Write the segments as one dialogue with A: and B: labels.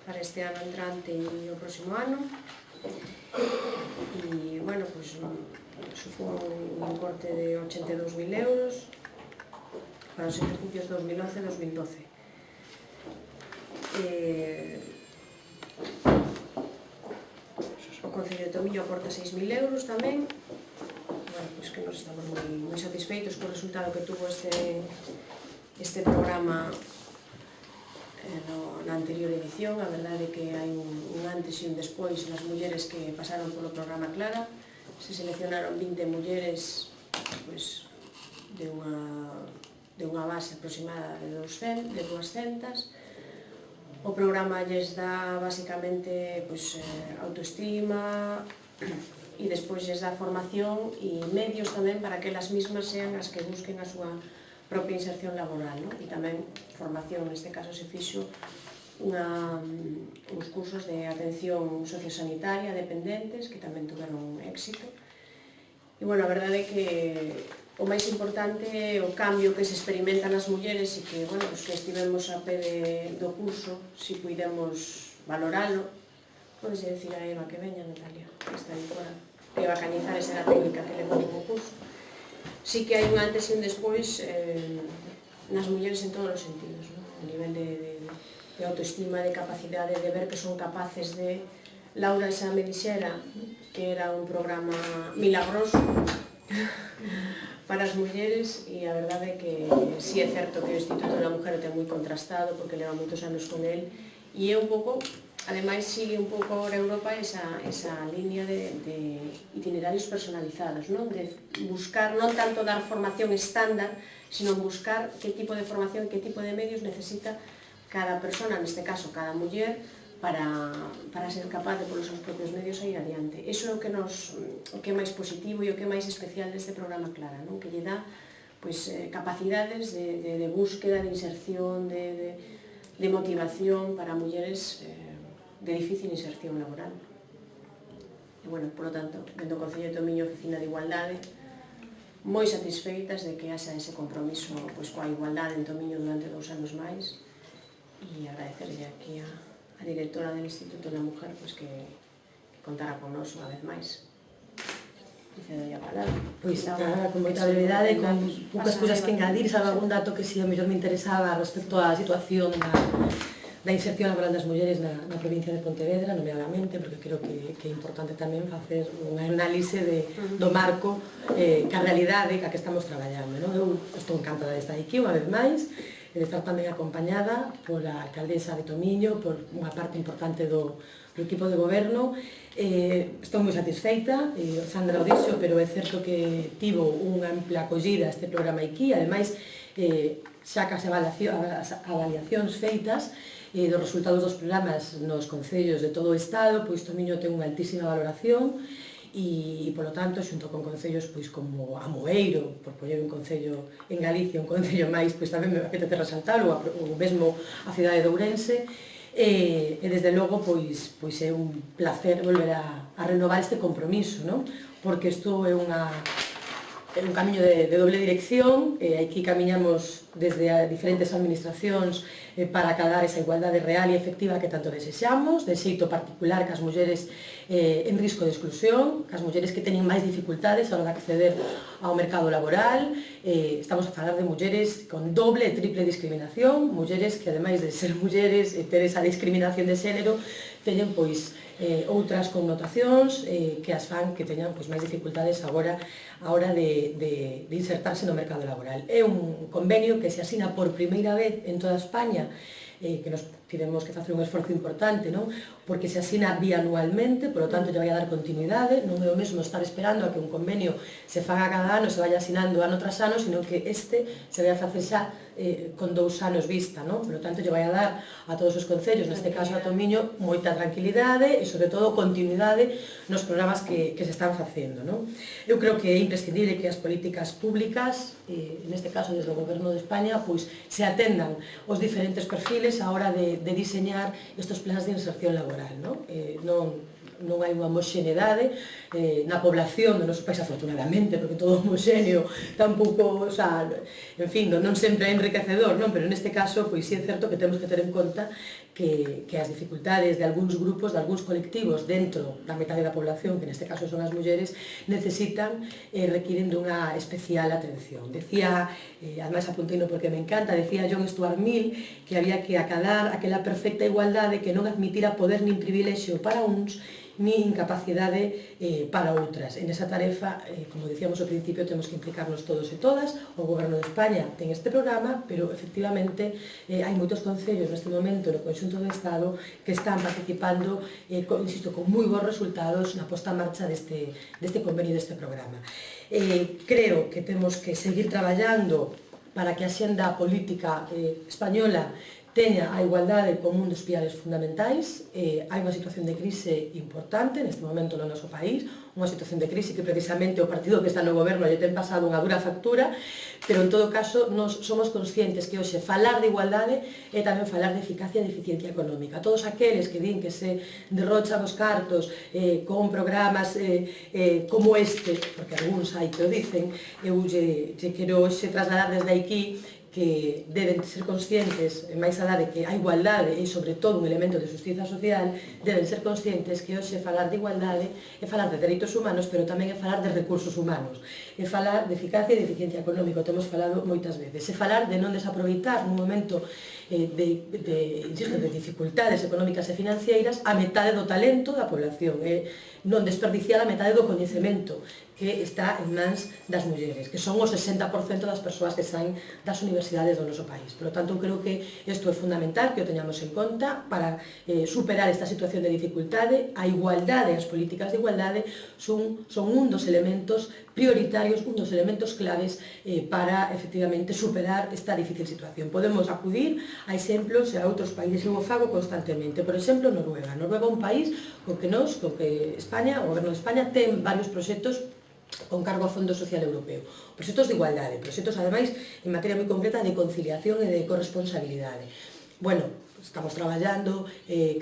A: para este ano entrante e o próximo ano. E, bueno, pues supón un importe de 82.000 euros para os ejercicios 2011 e 2012. O Concello de Tomiño aporta 6.000 euros tamén. Bueno, pues que nos estamos moi satisfeitos co resultado que tuvo este programa na anterior edición. A verdade é que hai un antes e un despois das mulleres que pasaron polo programa Clara. Se seleccionaron 20 mulleres pues, de unha base aproximada de 200. O programa lles dá basicamente pues, autoestima e despois lles dá formación e medios tamén para que elas mismas sean as que busquen a súa propia inserción laboral, ¿no? E tamén formación, neste caso se fixo uns cursos de atención sociosanitaria a dependentes que tamén tuveron éxito. E, bueno, a verdade é que o máis importante é o cambio que se experimenta nas mulleres e que, bueno, os que estivemos a pé do curso, si puidemos valoralo. Podes decir a Eva que veña, Natalia, que está aí fora. Eva Cañizares era a técnica que levou o curso. Sí que hai un antes e un despois nas mulleres en todos os sentidos, ¿no? A nivel de autoestima, de capacidade, de ver que son capaces de... Laura xa me dixera que era un programa milagroso para as mulleres e a verdade é que sí é certo que o Instituto da Mujer o ten moi contrastado porque leva moitos anos con el e é un pouco, ademais sigue un pouco ahora Europa esa línea de itinerarios personalizados, non? De buscar, non tanto dar formación estándar, sino buscar que tipo de formación, que tipo de medios necesita cada persona, neste caso cada muller, para ser capaz de polos seus propios medios a ir adiante. Iso é o que é máis positivo e o que é máis especial deste programa Clara, non? Que lle dá capacidades de búsqueda, de inserción, de motivación para mulleres de difícil inserción laboral. E, bueno, por lo tanto, dentro do Concello de Tomiño, Oficina de Igualdade, moi satisfeitas de que haxa ese compromiso coa igualdade en Tomiño durante 2 anos máis e agradecerlle aquí a directora del Instituto da Mujer que contara con nós unha vez máis. Cedo a palabra.
B: Pois nada, con moita brevidade, con poucas cousas que engadir, salvo algún dato que si a mellor me interesaba respecto á situación da inserción laboral das mulleres na provincia de Pontevedra, nomeadamente, porque creo que é importante tamén facer unha análise do marco ca realidade ca que estamos traballando. Eu estou encantada de estar aquí unha vez máis, e de estar tamén acompañada pola alcaldesa de Tomiño, por unha parte importante do equipo de goberno. Estou moi satisfeita, Sandra o dixo, pero é certo que tivo unha ampla acollida este programa aquí, ademais, xa que as avaliacións feitas dos resultados dos programas nos concellos de todo o Estado, pois Tomiño ten unha altísima valoración, e, polo tanto, xunto con concellos como Amoeiro, por poñer un concello en Galicia, un concello máis, pois tamén me apetece resaltalo, ou mesmo a cidade de Ourense, e desde logo pois é un placer volver a renovar este compromiso, non? Porque isto é un camiño de doble dirección, aquí camiñamos desde diferentes administracións para acadar esa igualdade real e efectiva que tanto desexamos, de xeito particular cas mulleres en risco de exclusión, cas mulleres que teñen máis dificultades a hora de acceder ao mercado laboral. Estamos a falar de mulleres con doble e triple discriminación, mulleres que, ademais de ser mulleres e ter esa discriminación de xénero, teñen pois outras connotacións que as fan que teñan máis dificultades agora a hora de insertarse no mercado laboral. É un convenio que se asina por primeira vez en toda España, que nos tivemos que facer un esforzo importante, non? Porque se asina bianualmente, polo tanto, lle vai a dar continuidade, non é o mesmo estar esperando a que un convenio se faga cada ano, se vaya asinando ano tras ano, sino que este se vai a facer xa con 2 anos vista, non? Polo tanto, lle vai a dar a todos os concellos, neste caso a Tomiño, moita tranquilidade e, sobre todo, continuidade nos programas que se están facendo, non? Eu creo que é imprescindible que as políticas públicas, neste caso desde o Goberno de España, pois se atendan os diferentes perfiles a hora de diseñar estes plans de inserción laboral, non? non hai unha homoxeneidade na población do noso país, afortunadamente, porque todo homoxéneo tampouco, en fin, non sempre é enriquecedor, non? Pero neste caso, pois sí é certo que temos que ter en conta que as dificultades de algúns grupos, de algúns colectivos dentro da metade da población, que neste caso son as mulleres, necesitan e requiren dunha especial atención. Decía, ademais apunteino porque me encanta, decía John Stuart Mill que había que acadar aquela perfecta igualdade que non admitira poder nin privilexio para uns ni incapacidade para outras. En esa tarefa, como dicíamos ao principio, temos que implicarnos todos e todas. O Goberno de España ten este programa, pero efectivamente hai moitos concellos neste momento no conxunto do Estado que están participando, insisto, con moi bons resultados na posta en marcha deste convenio deste programa. Creo que temos que seguir traballando para que a xenda política española teña a igualdade como un dos pilares fundamentais. Hai unha situación de crise importante neste momento no noso país, unha situación de crise que precisamente o partido que está no goberno lle ten pasado unha dura factura, pero en todo caso nos somos conscientes que hoxe falar de igualdade é tamén falar de eficacia e de eficiencia económica. Todos aqueles que din que se derrochan os cartos con programas como este, porque algúns hai que o dicen, eu lle quero hoxe trasladar desde aquí que deben ser conscientes, máis alá de que a igualdade é sobre todo un elemento de xustiza social, deben ser conscientes que hoxe falar de igualdade é falar de dereitos humanos, pero tamén é falar de recursos humanos, é falar de eficacia e de eficiencia económica, temos falado moitas veces, é falar de non desaproveitar nun momento de dificultades económicas e financeiras a metade do talento da población, non desperdiciar a metade do coñecemento que está en mans das mulleres, que son o 60% das persoas que saen das universidades do noso país. Por lo tanto, creo que isto é fundamental que o teñamos en conta para superar esta situación de dificultade. A igualdade e as políticas de igualdade son un dos elementos prioritarios, un dos elementos claves para, efectivamente, superar esta difícil situación. Podemos acudir a exemplos e a outros países, eu o fago constantemente. Por exemplo, Noruega. Noruega é un país co que España, o Goberno de España, ten varios proxectos con cargo ao Fondo Social Europeo. Proxectos de igualdade, proxectos, ademais, en materia moi concreta de conciliación e de corresponsabilidade. Bueno, estamos traballando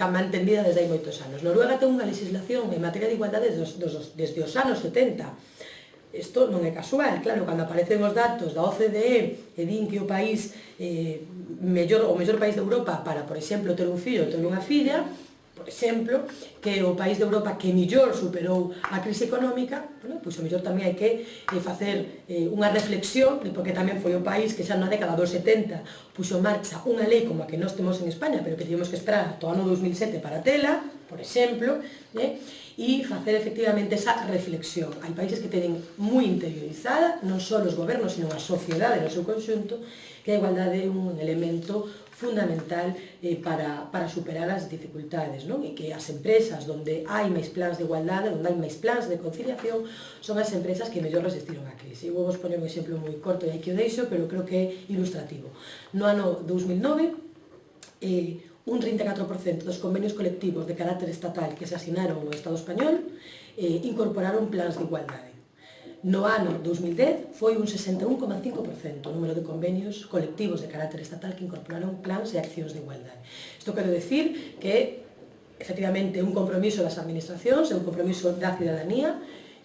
B: cama entendida desde hai moitos anos. Noruega ten unha legislación en materia de igualdade desde os anos 70. Isto non é casual, claro, cando aparecen os datos da OCDE e din que o país o mellor país de Europa para, por exemplo, ter un fillo ou ter unha filla, por exemplo, que o país de Europa que mellor superou a crise económica, pois o mellor tamén hai que facer unha reflexión, porque tamén foi o país que xa na década dos 70 puxo en marcha unha lei como a que nós temos en España, pero que tivemos que esperar ata o ano 2007 para tela, por exemplo, e facer efectivamente esa reflexión. Hai países que tenen moi interiorizada, non só os gobernos, sino a sociedade no seu conxunto, que a igualdade é un elemento fundamental para superar as dificultades, non? E que as empresas onde hai máis plans de igualdade, onde hai máis plans de conciliación, son as empresas que mellor resistiron á crise. Eu vou poñer un exemplo moi corto e aquí o deixo, pero creo que é ilustrativo. No ano 2009, un 34% dos convenios colectivos de carácter estatal que se asinaron no Estado español incorporaron plans de igualdade. No ano 2010 foi un 61,5% o número de convenios colectivos de carácter estatal que incorporaron plans e accións de igualdade. Isto quero decir que, efectivamente, é un compromiso das administracións, é un compromiso da cidadanía,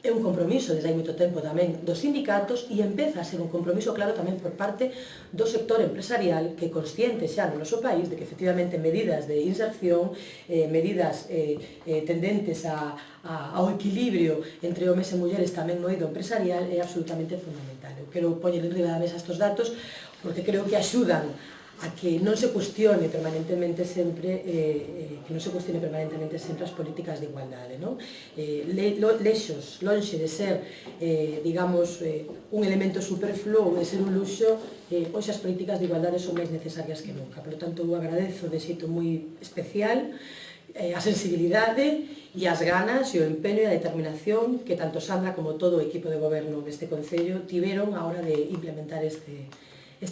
B: é un compromiso desde hai moito tempo tamén dos sindicatos e empeza a ser un compromiso claro tamén por parte do sector empresarial que é consciente xa no noso país de que efectivamente medidas de inserción, medidas tendentes ao equilibrio entre homes e mulleres tamén no eido empresarial é absolutamente fundamental. Eu quero poñer en riba da mesa estes datos porque creo que axudan a que non se cuestione permanentemente sempre as políticas de igualdade, non? Lexos, lonxe de ser, digamos, un elemento superfluo ou de ser un luxo, hoxe as políticas de igualdade son máis necesarias que nunca. Por lo tanto, eu agradezo de xeito moi especial a sensibilidade e as ganas e o empeño e a determinación que tanto Sandra como todo o equipo de goberno deste Concello tiveron a hora de implementar este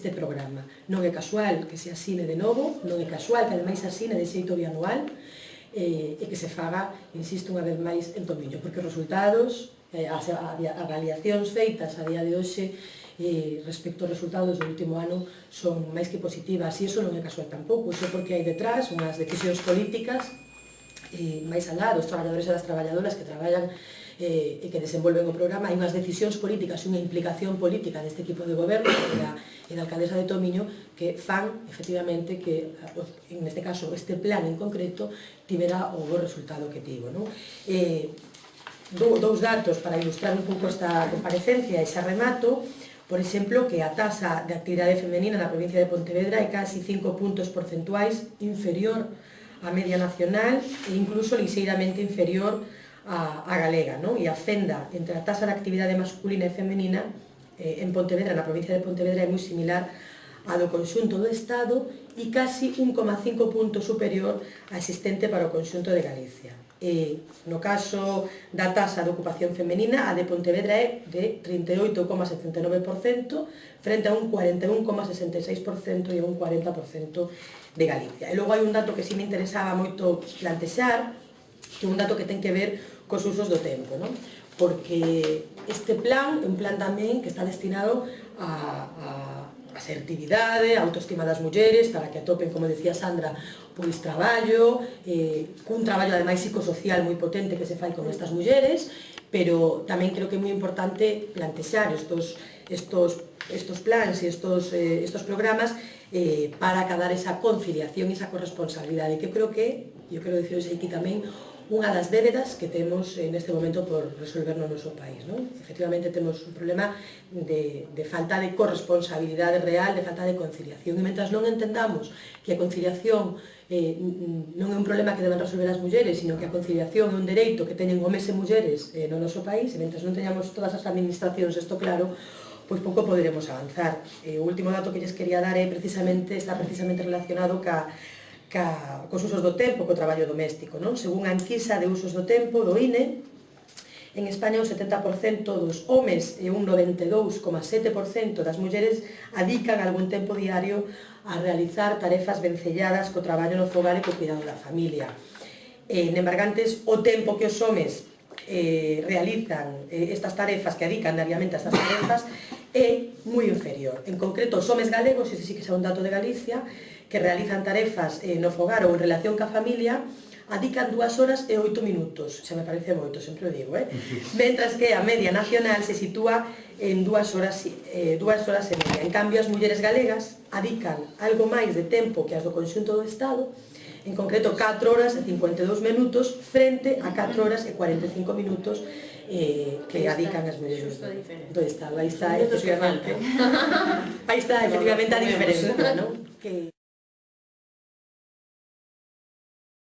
B: programa. Non é casual que se asine de novo, non é casual que ademais se asine de xeito bianual e que se faga, insisto unha vez máis, en Tomiño, porque os resultados, as avaliacións feitas a día de hoxe respecto aos resultados do último ano son máis que positivas e iso non é casual tampouco, iso porque hai detrás unhas decisións políticas máis alá dos traballadores e das traballadoras que traballan e que desenvolven o programa, hai unhas decisións políticas e unha implicación política deste equipo de goberno e da alcaldesa de Tomiño que fan, efectivamente, que, neste caso, este plan en concreto tivera o bo resultado que tivo. Dous datos para ilustrar un pouco esta comparecencia e xa remato. Por exemplo, que a tasa de actividade femenina na provincia de Pontevedra é casi 5 puntos porcentuais inferior á media nacional e incluso lixeiramente inferior a galega, e a fenda entre a tasa de actividade masculina e femenina en Pontevedra, na provincia de Pontevedra, é moi similar a do conxunto do Estado e casi 1,5 puntos superior a existente para o conxunto de Galicia. No caso da tasa de ocupación femenina, a de Pontevedra é de 38,79% frente a un 41,66% e a un 40% de Galicia. E logo hai un dato que si me interesaba moito plantexar, que é un dato que ten que ver cos usos do tempo, porque este plan é un plan tamén que está destinado a asertividade, a autoestima das mulleres, para que atopen, como decía Sandra, pois traballo, cun traballo ademais psicosocial moi potente que se fai con estas mulleres, pero tamén creo que é moi importante plantexar estos plans e estos programas para acadar esa conciliación e esa corresponsabilidade, que eu creo que, eu quero dicir aquí tamén, unha das débedas que temos neste momento por resolver no noso país. Efectivamente, temos un problema de falta de corresponsabilidade real, de falta de conciliación. E mentras non entendamos que a conciliación non é un problema que deben resolver as mulleres, sino que a conciliación é un dereito que teñen homes e mulleres no noso país, e mentras non teñamos todas as administracións isto claro, pois pouco poderemos avanzar. O último dato que lles quería dar está precisamente relacionado cos usos do tempo, co traballo doméstico. Según a enquisa de usos do tempo do INE, en España un 70% dos homes e un 92,7% das mulleres adican algún tempo diario a realizar tarefas vencelladas co traballo no fogar e co cuidado da familia. En embargantes, o tempo que os homes realizan estas tarefas, que adican diariamente a estas tarefas, é moi inferior. En concreto, os homes galegos, ese sí que é un dato de Galicia, que realizan tarefas no fogar ou en relación ca familia, adican 2 horas e 8 minutos. Xa me parece moito, sempre o digo, Mentras que a media nacional se sitúa en 2 horas e media. En cambio, as mulleres galegas adican algo máis de tempo que as do conxunto do Estado, en concreto 4 horas e 52 minutos frente a 4 horas e 45 minutos que adican as mulleres do Estado. Aí está, efectivamente, a diferenza,